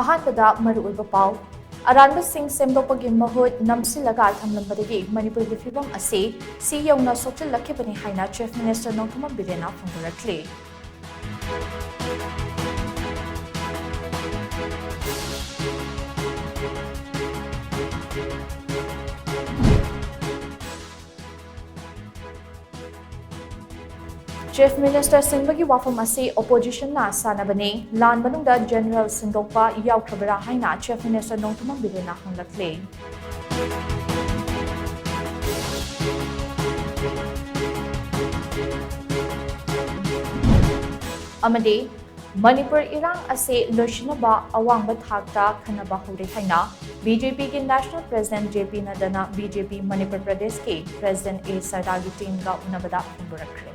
अहानबदा मरुओइबा पाउ अरानबसिंग सेमदोपगी महूत नमसिलगा थमलंबदगी मणिपुर की फिवम असे सी यौना सोचलखिबनी हाइना चीफ मिनिस्टर नोंथोमम बिरेना फोंदोरक्ले। चीफ मिनिस्टर सिंबगी वाफम असे ओपोजिशन ना सानबने लान मनुंगदा जनरल सिंदोकपा याउखबरा हाइना चीफ मिनिस्टर नोंथोमम बिरेना होंलक्ले। अमदे मणिपुर इरांग असे लोइसिनबा अवांग थाकता खनबा हौरे हाइना बीजेपी के national president JP Nadda BJP Manipur प्रदेश के प्रेसिडेंट ए सरदार की टीम का उनबदा फोंदोरक्ले।